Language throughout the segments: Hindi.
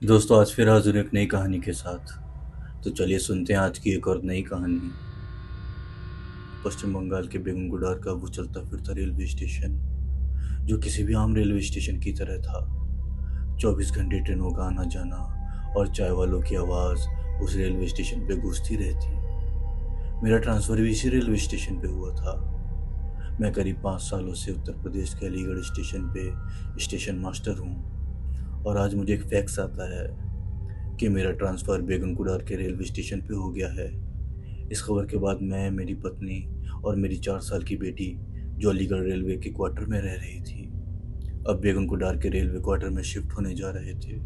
दोस्तों, आज फिर हाजिर एक नई कहानी के साथ। तो चलिए सुनते हैं आज की एक और नई कहानी। पश्चिम बंगाल के बेगुनगुडार का वो चलता फिरता रेलवे स्टेशन, जो किसी भी आम रेलवे स्टेशन की तरह था। 24 घंटे ट्रेनों का आना जाना और चाय वालों की आवाज़ उस रेलवे स्टेशन पे गूंजती रहती। मेरा ट्रांसफ़र भी इसी रेलवे स्टेशन पे हुआ था। मैं करीब 5 सालों से उत्तर प्रदेश के अलीगढ़ स्टेशन पे स्टेशन मास्टर हूँ, और आज मुझे एक फैक्स आता है कि मेरा ट्रांसफ़र बेगुनकुडार के रेलवे स्टेशन पे हो गया है। इस खबर के बाद मैं, मेरी पत्नी और मेरी 4 साल की बेटी, जो अलीगढ़ रेलवे के क्वार्टर में रह रही थी, अब बेगुनकुडार के रेलवे क्वार्टर में शिफ्ट होने जा रहे थे।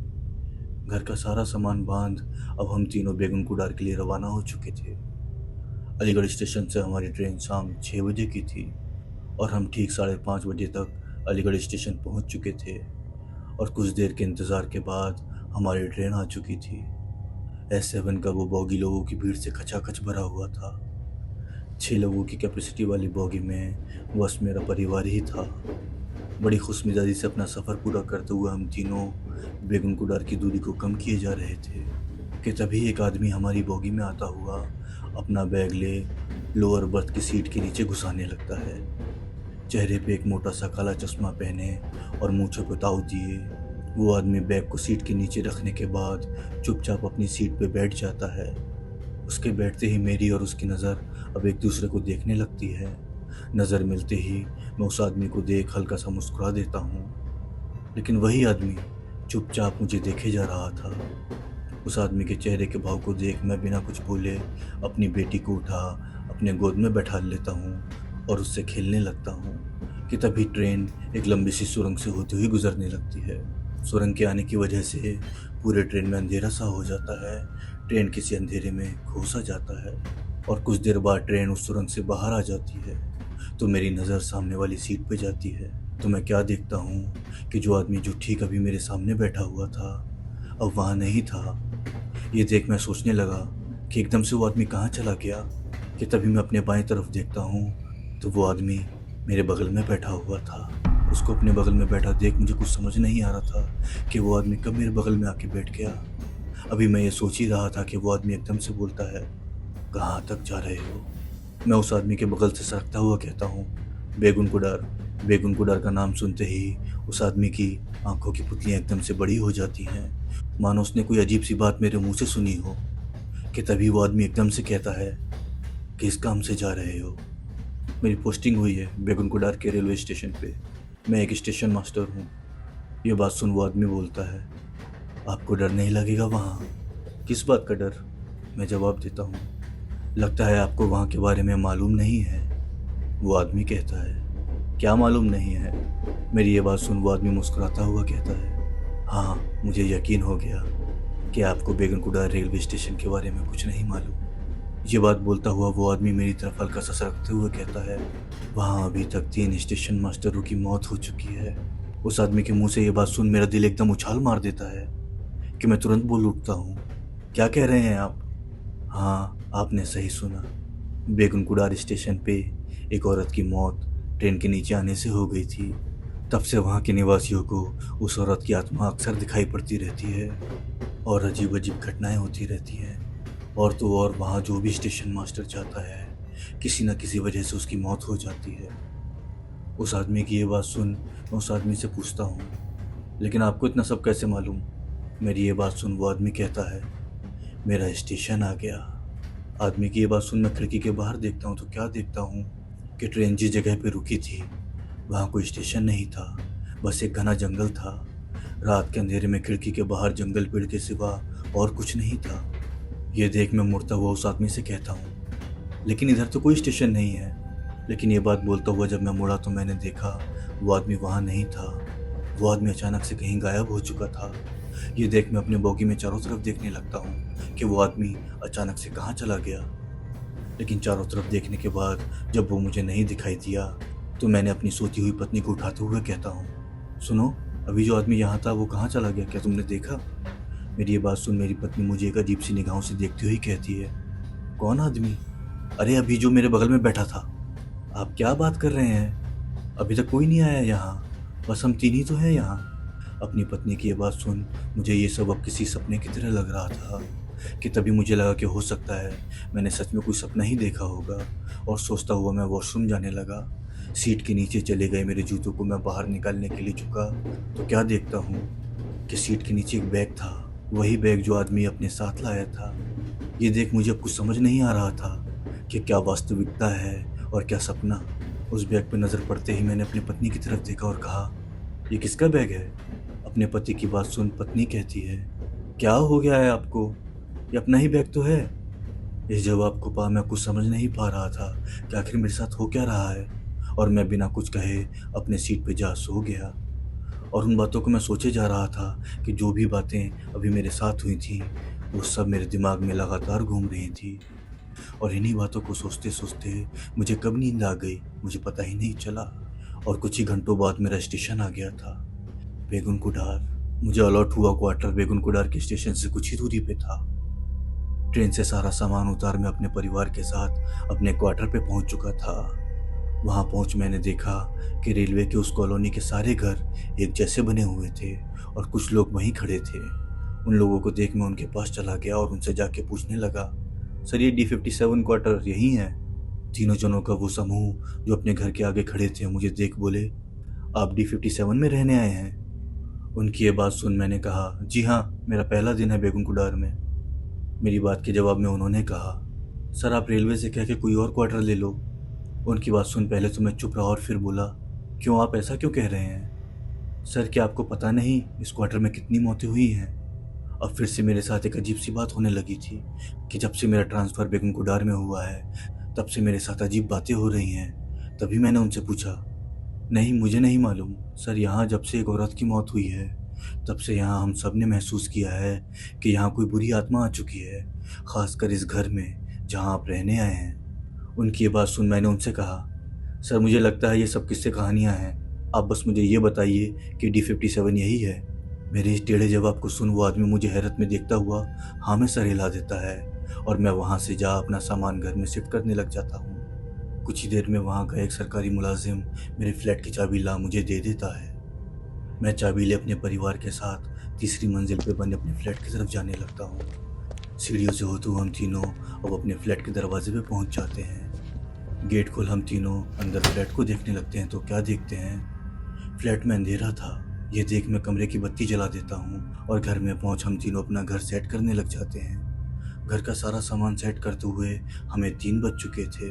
घर का सारा सामान बांध अब हम तीनों बेगुनकुडार के लिए रवाना हो चुके थे। अलीगढ़ स्टेशन से हमारी ट्रेन शाम 6 बजे की थी और हम ठीक 5:30 बजे तक अलीगढ़ स्टेशन पहुंच चुके थे, और कुछ देर के इंतज़ार के बाद हमारी ट्रेन आ चुकी थी। S7 का वो बॉगी लोगों की भीड़ से खचाखच भरा हुआ था। 6 लोगों की कैपेसिटी वाली बॉगी में बस मेरा परिवार ही था। बड़ी खुशमिजाजी से अपना सफ़र पूरा करते हुए हम तीनों बेगुनकुडार की दूरी को कम किए जा रहे थे कि तभी एक आदमी हमारी बॉगी में आता हुआ अपना बैग ले लोअर बर्थ की सीट के नीचे घुसाने लगता है। चेहरे पे एक मोटा सा काला चश्मा पहने और मूंछों पे ताव दिए वो आदमी बैग को सीट के नीचे रखने के बाद चुपचाप अपनी सीट पे बैठ जाता है। उसके बैठते ही मेरी और उसकी नज़र अब एक दूसरे को देखने लगती है। नज़र मिलते ही मैं उस आदमी को देख हल्का सा मुस्कुरा देता हूँ, लेकिन वही आदमी चुपचाप मुझे देखे जा रहा था। उस आदमी के चेहरे के भाव को देख मैं बिना कुछ बोले अपनी बेटी को उठा अपने गोद में बैठा लेता हूँ और उससे खेलने लगता हूँ कि तभी ट्रेन एक लंबी सी सुरंग से होती हुई गुजरने लगती है। सुरंग के आने की वजह से पूरे ट्रेन में अंधेरा सा हो जाता है। ट्रेन किसी अंधेरे में खो सा जाता है और कुछ देर बाद ट्रेन उस सुरंग से बाहर आ जाती है। तो मेरी नज़र सामने वाली सीट पे जाती है, तो मैं क्या देखता हूँ कि जो आदमी जो ठीक अभी मेरे सामने बैठा हुआ था अब वहाँ नहीं था। ये देख मैं सोचने लगा कि एकदम से वो आदमी कहाँ चला गया, कि तभी मैं अपने बाएं तरफ देखता हूँ तो वो आदमी मेरे बगल में बैठा हुआ था। उसको अपने बगल में बैठा देख मुझे कुछ समझ नहीं आ रहा था कि वो आदमी कब मेरे बगल में आके बैठ गया। अभी मैं ये सोच ही रहा था कि वो आदमी एकदम से बोलता है, कहाँ तक जा रहे हो? मैं उस आदमी के बगल से सरकता हुआ कहता हूँ, बेगुनकुडार। बेगुनकुडार का नाम सुनते ही उस आदमी की आंखों की पुतलियाँ एकदम से बड़ी हो जाती हैं, मानो उसने कोई अजीब सी बात मेरे मुंह से सुनी हो। कि तभी वो आदमी एकदम से कहता है, किस काम से जा रहे हो? मेरी पोस्टिंग हुई है बेगुनकुडार के रेलवे स्टेशन पे, मैं एक स्टेशन मास्टर हूँ। ये बात सुन वो आदमी बोलता है, आपको डर नहीं लगेगा वहाँ? किस बात का डर? मैं जवाब देता हूँ, लगता है आपको वहाँ के बारे में मालूम नहीं है। वो आदमी कहता है, क्या मालूम नहीं है? मेरी ये बात सुन वो आदमी मुस्कुराता हुआ कहता है, हाँ, मुझे यकीन हो गया कि आपको बेगुनकुडार रेलवे स्टेशन के बारे में कुछ नहीं मालूम। ये बात बोलता हुआ वो आदमी मेरी तरफ हल्का सा सरकते हुए कहता है, वहाँ अभी तक 3 स्टेशन मास्टरों की मौत हो चुकी है। उस आदमी के मुंह से ये बात सुन मेरा दिल एकदम उछाल मार देता है कि मैं तुरंत बोल उठता हूँ, क्या कह रहे हैं आप? हाँ, आपने सही सुना। बेगुनकुडार स्टेशन पे एक औरत की मौत ट्रेन के नीचे आने से हो गई थी। तब से वहाँ के निवासियों को उस औरत की आत्मा अक्सर दिखाई पड़ती रहती है और अजीब अजीब घटनाएं होती रहती हैं। और तो और वहाँ जो भी स्टेशन मास्टर जाता है किसी न किसी वजह से उसकी मौत हो जाती है। उस आदमी की ये बात सुन मैं उस आदमी से पूछता हूँ, लेकिन आपको इतना सब कैसे मालूम? मेरी ये बात सुन वो आदमी कहता है, मेरा स्टेशन आ गया। आदमी की ये बात सुन मैं खिड़की के बाहर देखता हूँ तो क्या देखता हूँ कि ट्रेन जिस जगह पे रुकी थी वहाँ कोई स्टेशन नहीं था, बस एक घना जंगल था। रात के अंधेरे में खिड़की के बाहर जंगल पेड़ के सिवा और कुछ नहीं था। ये देख मैं मुड़ता हुआ उस आदमी से कहता हूँ, लेकिन इधर तो कोई स्टेशन नहीं है। लेकिन ये बात बोलता हुआ जब मैं मुड़ा तो मैंने देखा वो आदमी वहाँ नहीं था। वो आदमी अचानक से कहीं गायब हो चुका था। ये देख मैं अपने बोगी में चारों तरफ देखने लगता हूँ कि वो आदमी अचानक से कहाँ चला गया। लेकिन चारों तरफ देखने के बाद जब वो मुझे नहीं दिखाई दिया तो मैंने अपनी सोती हुई पत्नी को उठाते हुए कहता हूँ, सुनो, अभी जो आदमी यहाँ था वो कहाँ चला गया, क्या तुमने देखा? मेरी ये बात सुन मेरी पत्नी मुझे एक अजीब सी निगाहों से देखती हुई कहती है, कौन आदमी? अरे अभी जो मेरे बगल में बैठा था। आप क्या बात कर रहे हैं? अभी तक कोई नहीं आया यहाँ, बस हम तीन ही तो हैं यहाँ। अपनी पत्नी की ये बात सुन मुझे ये सब अब किसी सपने की तरह लग रहा था कि तभी मुझे लगा कि हो सकता है मैंने सच में कोई सपना ही देखा होगा। और सोचता हुआ मैं वॉशरूम जाने लगा। सीट के नीचे चले गए मेरे जूतों को मैं बाहर निकालने के लिए झुका तो क्या देखता हूँ कि सीट के नीचे एक बैग था, वही बैग जो आदमी अपने साथ लाया था। ये देख मुझे अब कुछ समझ नहीं आ रहा था कि क्या वास्तविकता है और क्या सपना। उस बैग पर नज़र पड़ते ही मैंने अपनी पत्नी की तरफ देखा और कहा, ये किसका बैग है? अपने पति की बात सुन पत्नी कहती है, क्या हो गया है आपको? ये अपना ही बैग तो है। इस जवाब को पा मैं कुछ समझ नहीं पा रहा था कि आखिर मेरे साथ हो क्या रहा है। और मैं बिना कुछ कहे अपने सीट पे जा सो गया। और उन बातों को मैं सोचे जा रहा था कि जो भी बातें अभी मेरे साथ हुई थी वो सब मेरे दिमाग में लगातार घूम रही थी। और इन्हीं बातों को सोचते सोचते मुझे कब नींद आ गई मुझे पता ही नहीं चला। और कुछ ही घंटों बाद मेरा स्टेशन आ गया था, बेगुन कुडार। मुझे अलॉट हुआ क्वार्टर बेगुन कुडार के स्टेशन से कुछ ही दूरी पे था। ट्रेन से सारा सामान उतार मैं अपने परिवार के साथ अपने क्वार्टर पे पहुंच चुका था। वहां पहुंच मैंने देखा कि रेलवे के उस कॉलोनी के सारे घर एक जैसे बने हुए थे और कुछ लोग वहीं खड़े थे। उन लोगों को देख मैं उनके पास चला गया और उनसे जाके पूछने लगा, सर ये D57 क्वार्टर यही है? तीनों जनों का वो समूह जो अपने घर के आगे खड़े थे मुझे देख बोले, आप D57 में रहने आए हैं? उनकी ये बात सुन मैंने कहा, जी हाँ, मेरा पहला दिन है बेगुन कुडार में। मेरी बात के जवाब में उन्होंने कहा, सर आप रेलवे से कह के कोई और क्वार्टर ले लो। उनकी बात सुन पहले तो मैं चुप रहा और फिर बोला, क्यों, आप ऐसा क्यों कह रहे हैं? सर क्या आपको पता नहीं इस क्वार्टर में कितनी मौतें हुई हैं? अब फिर से मेरे साथ एक अजीब सी बात होने लगी थी कि जब से मेरा ट्रांसफ़र बेगम कुडार में हुआ है तब से मेरे साथ अजीब बातें हो रही हैं। तभी मैंने उनसे पूछा, नहीं मुझे नहीं मालूम सर, यहाँ जब से एक औरत की मौत हुई है तब से यहाँ हम सब ने महसूस किया है कि यहाँ कोई बुरी आत्मा आ चुकी है, ख़ासकर इस घर में जहाँ आप रहने आए हैं। उनकी ये बात सुन मैंने उनसे कहा, सर मुझे लगता है ये सब किस्से कहानियाँ हैं, आप बस मुझे ये बताइए कि D57 यही है? मेरे इस टेढ़े जवाब को सुन वो आदमी मुझे हैरत में देखता हुआ हाँ में सर हिला देता है और मैं वहाँ से जा अपना सामान घर में शिफ्ट करने लग जाता हूँ। कुछ ही देर में वहाँ का एक सरकारी मुलाजिम मेरे फ्लैट की चाबी ला मुझे दे देता है। मैं चाबी ले अपने परिवार के साथ तीसरी मंजिल पे बने अपने फ्लैट की तरफ जाने लगता हूँ। सीढ़ियों से होते हुए हम तीनों अब अपने फ्लैट के दरवाजे पे पहुँच जाते हैं। गेट खोल हम तीनों अंदर फ्लैट को देखने लगते हैं तो क्या देखते हैं, फ्लैट में अंधेरा था। ये देख मैं कमरे की बत्ती जला देता हूँ और घर में पहुँच हम तीनों अपना घर सेट करने लग जाते हैं। घर का सारा सामान सेट करते हुए हमें 3 बज चुके थे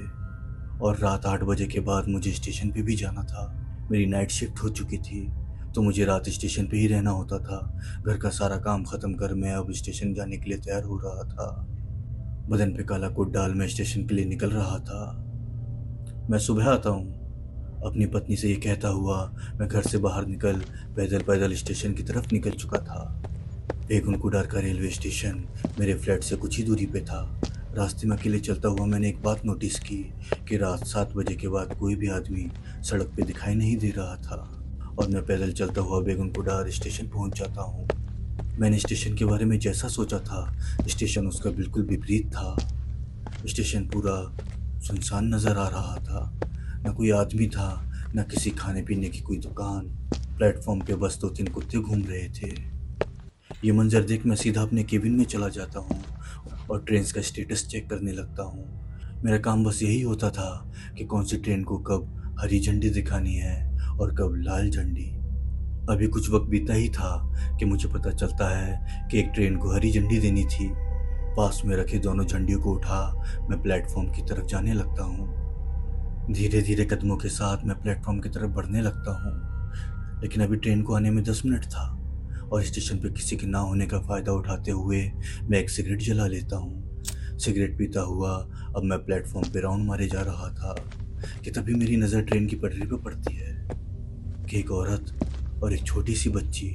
और रात 8 बजे के बाद मुझे स्टेशन पे भी जाना था। मेरी नाइट शिफ्ट हो चुकी थी तो मुझे रात स्टेशन पे ही रहना होता था। घर का सारा काम ख़त्म कर मैं अब स्टेशन जाने के लिए तैयार हो रहा था। बदन पे काला कोट डाल मैं स्टेशन के लिए निकल रहा था। मैं सुबह आता हूँ, अपनी पत्नी से ये कहता हुआ मैं घर से बाहर निकल पैदल पैदल स्टेशन की तरफ निकल चुका था। बेगुन कुडार का रेलवे स्टेशन मेरे फ्लैट से कुछ ही दूरी पे था। रास्ते में अकेले चलता हुआ मैंने एक बात नोटिस की कि रात 7 बजे के बाद कोई भी आदमी सड़क पे दिखाई नहीं दे रहा था और मैं पैदल चलता हुआ बेगुन कुडार स्टेशन पहुंच जाता हूँ। मैंने स्टेशन के बारे में जैसा सोचा था स्टेशन उसका बिल्कुल विपरीत था। स्टेशन पूरा सुनसान नज़र आ रहा था, न कोई आदमी था, न किसी खाने पीने की कोई दुकान। प्लेटफॉर्म पे बस 2-3 कुत्ते घूम रहे थे। ये मंजर देख मैं सीधा अपने केबिन में चला जाता हूँ और ट्रेन का स्टेटस चेक करने लगता हूँ। मेरा काम बस यही होता था कि कौन सी ट्रेन को कब हरी झंडी दिखानी है और कब लाल झंडी। अभी कुछ वक्त बीता ही था कि मुझे पता चलता है कि एक ट्रेन को हरी झंडी देनी थी। पास में रखे दोनों झंडियों को उठा मैं प्लेटफॉर्म की तरफ जाने लगता हूँ। धीरे धीरे कदमों के साथ मैं प्लेटफॉर्म की तरफ बढ़ने लगता हूँ, लेकिन अभी ट्रेन को आने में 10 मिनट था और स्टेशन पर किसी के ना होने का फ़ायदा उठाते हुए मैं एक सिगरेट जला लेता हूँ। सिगरेट पीता हुआ अब मैं प्लेटफॉर्म पे राउंड मारे जा रहा था कि तभी मेरी नज़र ट्रेन की पटरी पर पड़ती है कि एक औरत और एक छोटी सी बच्ची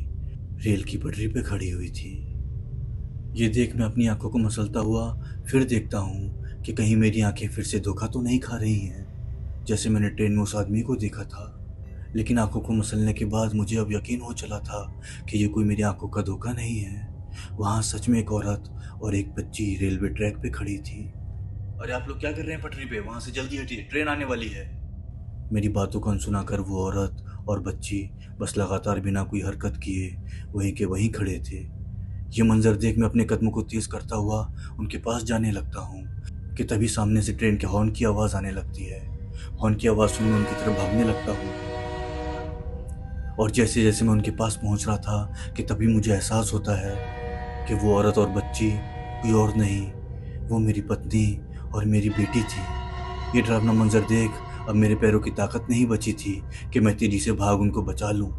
रेल की पटरी पे खड़ी हुई थी। ये देख मैं अपनी आंखों को मसलता हुआ फिर देखता हूँ कि कहीं मेरी आंखें फिर से धोखा तो नहीं खा रही हैं, जैसे मैंने ट्रेन में उस आदमी को देखा था। लेकिन आंखों को मसलने के बाद मुझे अब यकीन हो चला था कि ये कोई मेरी आंखों का धोखा नहीं है। वहाँ सच में एक औरत और एक बच्ची रेलवे ट्रैक पे खड़ी थी। अरे आप लोग क्या कर रहे हैं पटरी पे? वहाँ से जल्दी हटिए, ट्रेन आने वाली है। मेरी बातों को अनसुना कर वो औरत और बच्ची बस लगातार बिना कोई हरकत किए वहीं के वहीं खड़े थे। ये मंजर देख मैं अपने कदमों को तेज करता हुआ उनके पास जाने लगता हूँ कि तभी सामने से ट्रेन के हॉर्न की आवाज़ आने लगती है। हॉर्न की आवाज़ सुन मैं उनकी तरफ भागने लगता हूँ और जैसे जैसे मैं उनके पास पहुँच रहा था कि तभी मुझे एहसास होता है कि वो औरत और बच्ची कोई और नहीं, वो मेरी पत्नी और मेरी बेटी थी। ये डरावना मंजर देख अब मेरे पैरों की ताकत नहीं बची थी कि मैं तेज़ी से भाग उनको बचा लूँ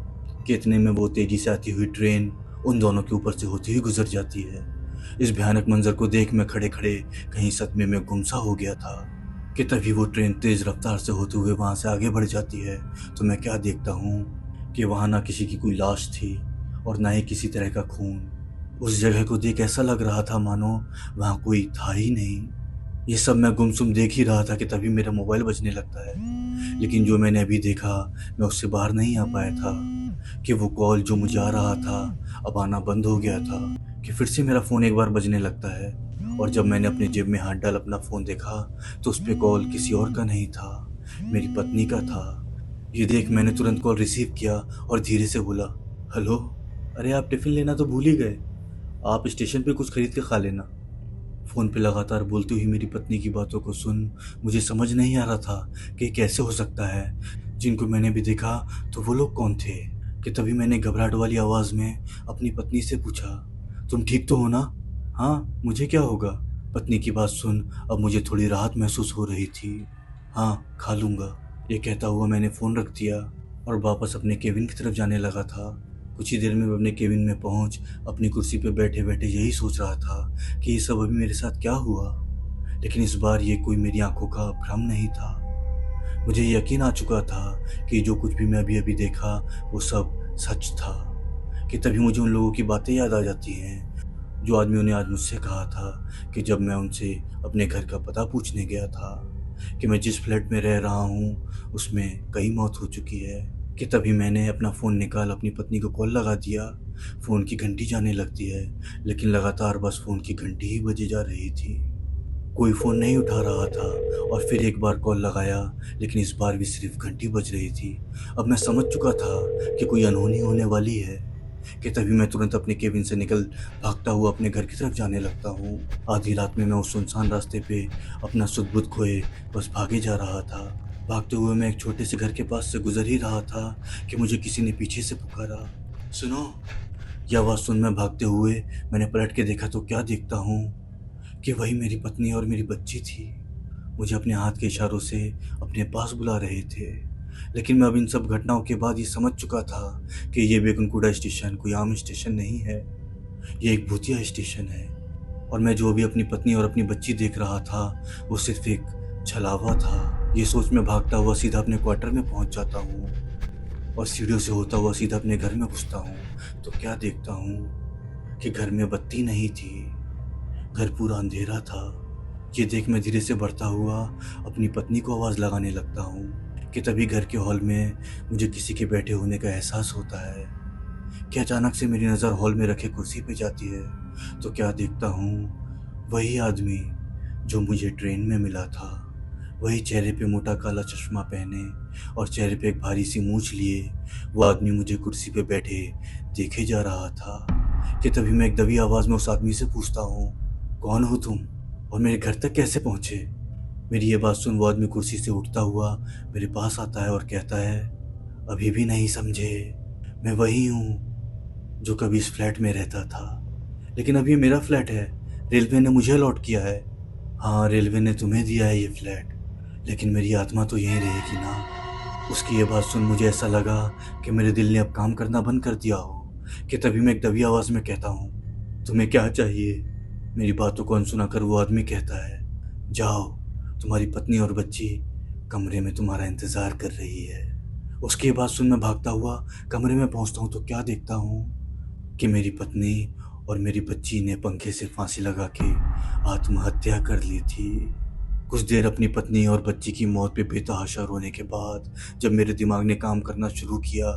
कि इतने में वो तेज़ी से आती हुई ट्रेन उन दोनों के ऊपर से होती हुई गुजर जाती है। इस भयानक मंजर को देख मैं खड़े खड़े कहीं सदमे में गुमसा हो गया था कि तभी वो ट्रेन तेज़ रफ्तार से होते हुए वहाँ से आगे बढ़ जाती है। तो मैं क्या देखता हूँ कि वहाँ ना किसी की कोई लाश थी और ना ही किसी तरह का खून। उस जगह को देख ऐसा लग रहा था मानो वहाँ कोई था ही नहीं। ये सब मैं गुमसुम देख ही रहा था कि तभी मेरा मोबाइल बजने लगता है, लेकिन जो मैंने अभी देखा मैं उससे बाहर नहीं आ पाया था कि वो कॉल जो मुझे आ रहा था अब आना बंद हो गया था कि फिर से मेरा फ़ोन एक बार बजने लगता है। और जब मैंने अपनी जेब में हाथ डाल अपना फ़ोन देखा तो उस पे कॉल किसी और का नहीं था, मेरी पत्नी का था। ये देख मैंने तुरंत कॉल रिसीव किया और धीरे से बोला, हेलो। अरे आप टिफ़िन लेना तो भूल ही गए, आप स्टेशन पे कुछ खरीद के खा लेना। फ़ोन पे लगातार बोलती हुई मेरी पत्नी की बातों को सुन मुझे समझ नहीं आ रहा था कि कैसे हो सकता है। जिनको मैंने भी देखा तो वो लोग कौन थे कि तभी मैंने घबराहट वाली आवाज़ में अपनी पत्नी से पूछा, तुम ठीक तो हो ना? हाँ, मुझे क्या होगा? पत्नी की बात सुन अब मुझे थोड़ी राहत महसूस हो रही थी। हाँ, खा लूँगा। ये कहता हुआ मैंने फ़ोन रख दिया और वापस अपने केबिन की तरफ जाने लगा था। कुछ ही देर में मैं अपने केबिन में पहुंच अपनी कुर्सी पर बैठे बैठे यही सोच रहा था कि ये सब अभी मेरे साथ क्या हुआ। लेकिन इस बार ये कोई मेरी आंखों का भ्रम नहीं था। मुझे यकीन आ चुका था कि जो कुछ भी मैं अभी अभी देखा वो सब सच था कि तभी मुझे उन लोगों की बातें याद आ जाती हैं जो आदमियों ने आज मुझसे कहा था कि जब मैं उनसे अपने घर का पता पूछने गया था कि मैं जिस फ्लैट में रह रहा हूँ उसमें कई मौत हो चुकी है कि तभी मैंने अपना फ़ोन निकाल अपनी पत्नी को कॉल लगा दिया। फ़ोन की घंटी जाने लगती है लेकिन लगातार बस फ़ोन की घंटी ही बजी जा रही थी, कोई फ़ोन नहीं उठा रहा था। और फिर एक बार कॉल लगाया लेकिन इस बार भी सिर्फ घंटी बज रही थी। अब मैं समझ चुका था कि कोई अनहोनी होने वाली है कि तभी मैं तुरंत अपने केबिन से निकल भागता हुआ अपने घर की तरफ जाने लगता हूँ। आधी रात में मैं उस सुनसान रास्ते पे अपना सुध-बुध खोए बस भागे जा रहा था। भागते हुए मैं एक छोटे से घर के पास से गुजर ही रहा था कि मुझे किसी ने पीछे से पुकारा, सुनो। यह आवाज़ सुन मैं भागते हुए मैंने पलट के देखा तो क्या देखता हूँ कि वही मेरी पत्नी और मेरी बच्ची थी। मुझे अपने हाथ के इशारों से अपने पास बुला रहे थे। लेकिन मैं अब इन सब घटनाओं के बाद ये समझ चुका था कि ये बेगनकुंडा स्टेशन कोई आम स्टेशन नहीं है, ये एक भूतिया स्टेशन है। और मैं जो भी अपनी पत्नी और अपनी बच्ची देख रहा था वो सिर्फ एक छलावा था। ये सोच मैं भागता हुआ सीधा अपने क्वार्टर में पहुंच जाता हूँ और सीढ़ियों से होता हुआ सीधा अपने घर में घुसता हूँ तो क्या देखता हूँ कि घर में बत्ती नहीं थी, घर पूरा अंधेरा था। ये देख मैं धीरे से बढ़ता हुआ अपनी पत्नी को आवाज़ लगाने लगता हूँ कि तभी घर के हॉल में मुझे किसी के बैठे होने का एहसास होता है कि अचानक से मेरी नज़र हॉल में रखे कुर्सी पे जाती है तो क्या देखता हूँ वही आदमी जो मुझे ट्रेन में मिला था, वही चेहरे पे मोटा काला चश्मा पहने और चेहरे पे एक भारी सी मूंछ लिए वो आदमी मुझे कुर्सी पे बैठे देखे जा रहा था कि तभी मैं एक दबी आवाज़ में उस आदमी से पूछता हूँ, कौन हो तुम और मेरे घर तक कैसे पहुँचे? मेरी ये बात सुन वो आदमी कुर्सी से उठता हुआ मेरे पास आता है और कहता है, अभी भी नहीं समझे? मैं वही हूँ जो कभी इस फ्लैट में रहता था, लेकिन अब ये मेरा फ्लैट है, रेलवे ने मुझे अलॉट किया है। हाँ, रेलवे ने तुम्हें दिया है ये फ्लैट, लेकिन मेरी आत्मा तो यहीं रहेगी ना। उसकी ये बात सुन मुझे ऐसा लगा कि मेरे दिल ने अब काम करना बंद कर दिया हो कि तभी मैं एक दबी आवाज़ में कहता हूँ, तुम्हें क्या चाहिए? मेरी बातों को अनसुना कर वो आदमी कहता है, जाओ, तुम्हारी पत्नी और बच्ची कमरे में तुम्हारा इंतज़ार कर रही है। उसकी बात सुन मैं भागता हुआ कमरे में पहुंचता हूं तो क्या देखता हूं कि मेरी पत्नी और मेरी बच्ची ने पंखे से फांसी लगा के आत्महत्या कर ली थी। कुछ देर अपनी पत्नी और बच्ची की मौत पे बेतहाशा रोने के बाद जब मेरे दिमाग ने काम करना शुरू किया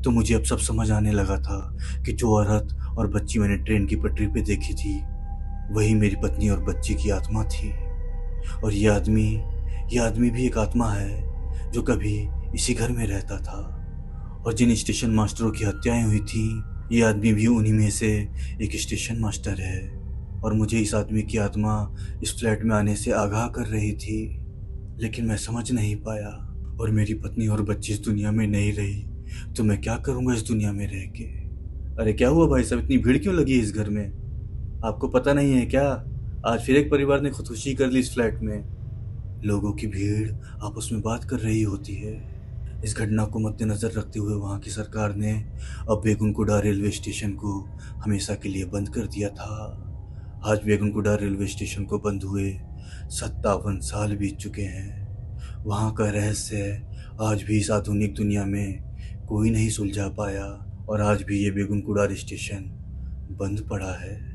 तो मुझे अब सब समझ आने लगा था कि जो औरत और बच्ची मैंने ट्रेन की पटरी पे देखी थी वही मेरी पत्नी और बच्ची की आत्मा थी। और ये आदमी भी एक आत्मा है जो कभी इसी घर में रहता था। और जिन स्टेशन मास्टरों की हत्याएं हुई थी, ये आदमी भी उन्हीं में से एक स्टेशन मास्टर है। और मुझे इस आदमी की आत्मा इस फ्लैट में आने से आगाह कर रही थी, लेकिन मैं समझ नहीं पाया। और मेरी पत्नी और बच्ची इस दुनिया में नहीं रही तो मैं क्या करूँगा इस दुनिया में रह के। अरे क्या हुआ भाई साहब, इतनी भीड़ क्यों लगी है इस घर में? आपको पता नहीं है क्या? आज फिर एक परिवार ने खुदकुशी कर ली इस फ्लैट में। लोगों की भीड़ आपस में बात कर रही होती है। इस घटना को मद्देनजर रखते हुए वहाँ की सरकार ने अब बेगुनकुंडा रेलवे स्टेशन को हमेशा के लिए बंद कर दिया था। आज बेगुनकुंडा रेलवे स्टेशन को बंद हुए 57 साल बीत चुके हैं। वहाँ का रहस्य आज भी इस आधुनिक दुनिया में कोई नहीं सुलझा पाया और आज भी ये बेगुनकुंडा स्टेशन बंद पड़ा है।